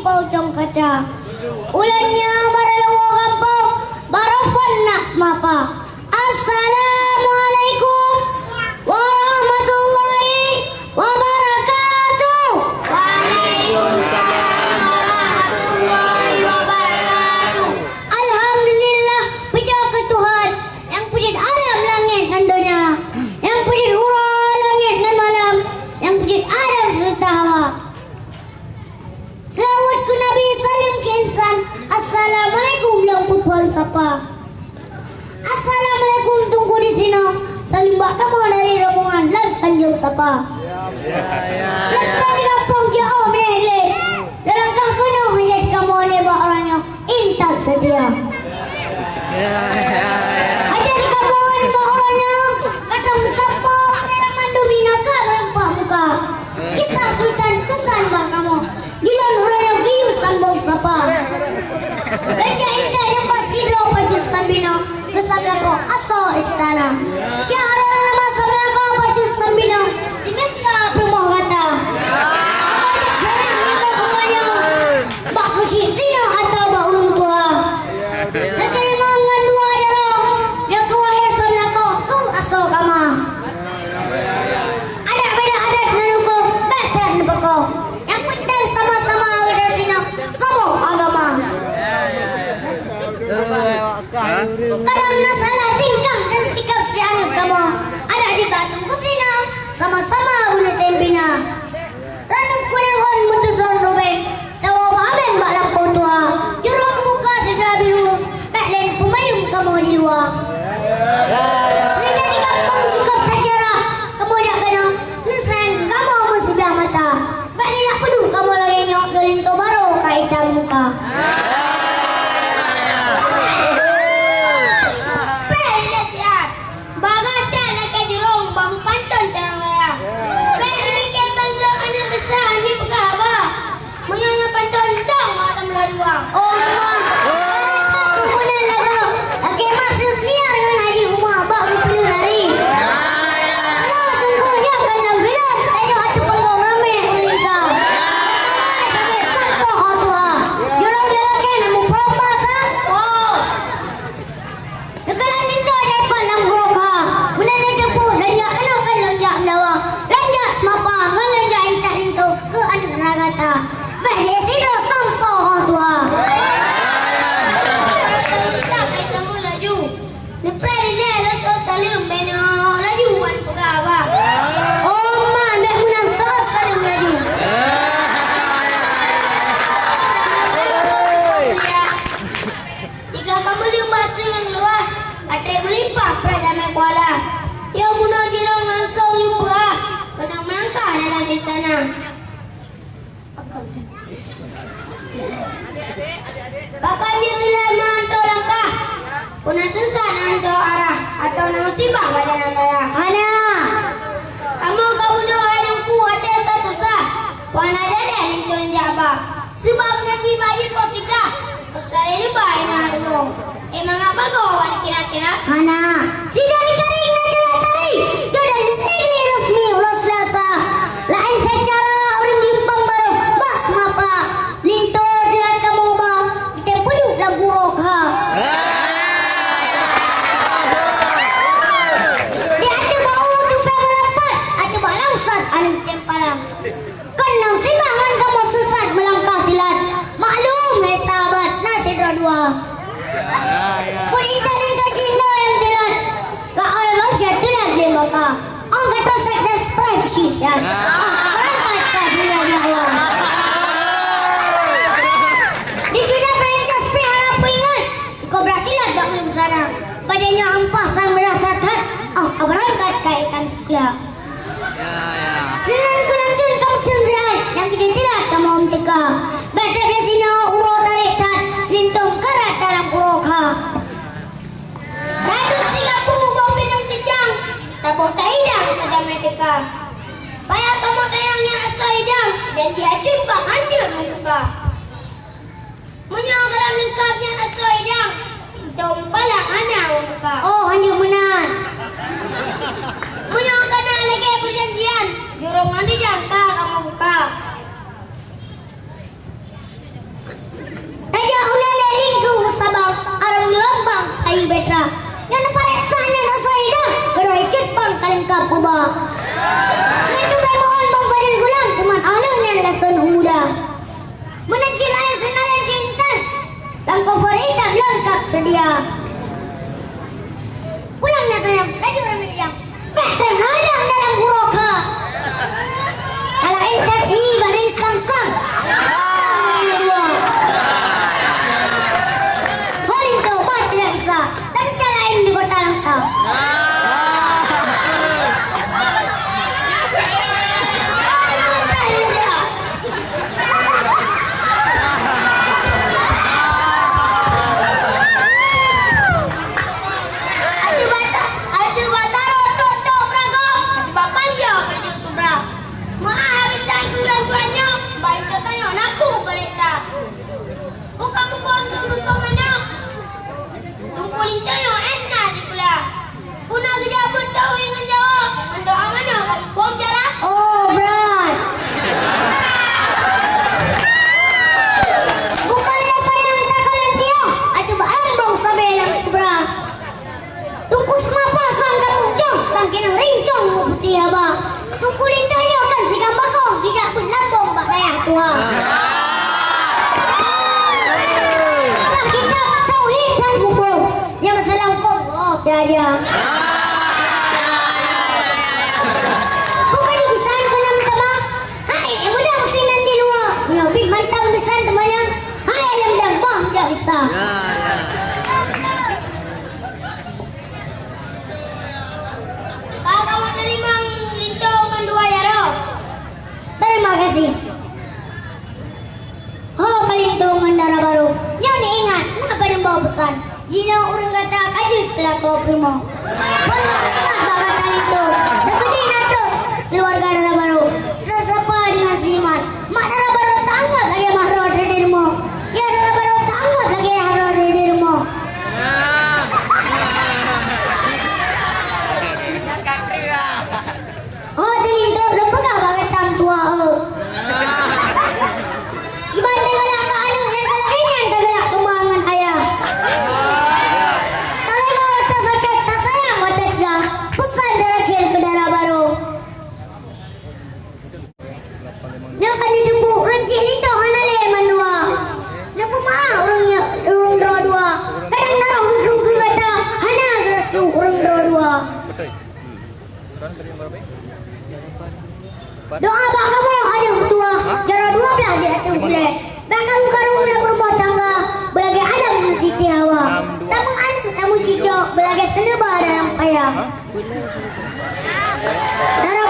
pautong kaca. Ulannya baralawo kampung, barafan nas mapa. Assalamualaikum warahmatullahi wabarakatuh. Waalaikumsalam warahmatullahi wabarakatuh. Alhamdulillah, puja ke Tuhan yang puja alam langit dan dunia, yang puja hura langit dan malam, yang puja Adam serta Hawa. Selawat ku Nabi salim ke insan. Assalamualaikum yang putuan sapa. Assalamualaikum tunggu di sini. Salim bak kamu dari rombongan lag sanjung sapa. Lepas di kampung jauh meneleh. Dalam kah penuh hajat kamu oleh bak orangnya intan setia. Hajat kamu oleh bak orangnya kadang sapa dalam mandu binaka merempah muka. Kisah sultan kesan bak kamu. Gilan orangnya giyu sambung sapa. Leja intan yang pasidro pajul sambino. Kesablako aso istana. Syahrul nama sablako pajul sambino. Dimesta perumoh kata. Sering kita kumanya. Bak kuci sino atau bak ulung tua. Naterima ngan dua dero. Dia kuahya sablako kung aso kama. Ada beda adat nganuko. Betan bako. Yang penting sama-sama ada sino. Kamu agama. Kadang masalah tingkah dan sikap si anak kamu ada di batu kusina sama-sama guna tempina. Ranuk kunehon mutuson robek tawa babeng bak lampu tua. Jurung muka segera biru baklen pumayung kamu di luar. Sehingga di kampung cukup sejarah kamu dah kena nesang kamu sebelah mata. Bak ni nak pedu kamu lagi nyok dolin to baru kaitan muka. Bahkan dia bila mantau langkah punah susah nanto arah atau nang sibah badan anda. Ana kamu doa yang kuat desa susah wana dede lintun jaba sebabnya jibaji posiblah usai ini baik nahanmu emang apa kau kira-kira ana si dari kering aja tadi jodoh di sini resmi ulas lasa lain cara orang limpang baru bas mapa linto dia kamu bah kita puduk dan buruk ha. Dia ada bau tupai merapat ada balang sat anu cempalang kenang simbangan kamu sesat melangkah tilat maklum hai sahabat nasi dua-dua kuning talin kasih lo yang tilat gak ada wajah tilat dia maka angkat pasak dan spreadsheet dan berangkat kajian ya Allah. Di sini franchise pihak apa ingat cukup beratilah bakal bersana badannya ampas dan merasakan berangkat kaitan juga senang kulantun kamu cendera yang kejadian kamu omtika baca di sini urut tarikat lintung karat dalam kuroka radut Singapura kau pinang kejang tabur taidang pada mereka payah kamu tayangnya asal hidang dan diajun bang hancur muka menyagalan lengkapnya asal hidang dombalang anak muka oh hancur menang menyagalan lagi perjanjian jurungan dijangka kamu buka tua. Kitab tauhid dan hukum. Yang masalah hukum, oh dia aja. Bukan bisa kau nak minta maaf. Hai, mudah usinan di luar. Lebih mantap besar temannya. Hai, yang bilang bang dia bisa. Kakak mau terima linto mandua ya roh. Terima kasih. Oh, kalinto mandara baru. Yang diingat, kenapa yang bawa pesan? Jika orang kata kajut pelaku primo. Baru ingat bakal kalinto. Seperti natos keluarga dara baru. Tersapa dengan siman. Mak dara baru tanggap lagi mahrod di dirimu. Ya dara baru tanggap lagi mahrod di dirimu. Oh, kalinto lupa kah bakal tam tua? Iban tegalak ke anak yang kelahiran tegalak tumangan ayah. Kalau mau tersakit tak sayang baca cegah. Pesan terakhir ke darah baru. Dia akan dijemput rencik lintok mana leman dua. Dia pun maaf orang dua-dua. Kadang-kadang langsung ke kata hana geras tu orang dua-dua. Doa bak kamu ada ketua. Jara 12 di atas bulan. Bakal karung dah berumah tangga. Belagi Adam dan Siti Hawa. Tamu anak, tamu cucu. Belagi seneba dalam payah. Darah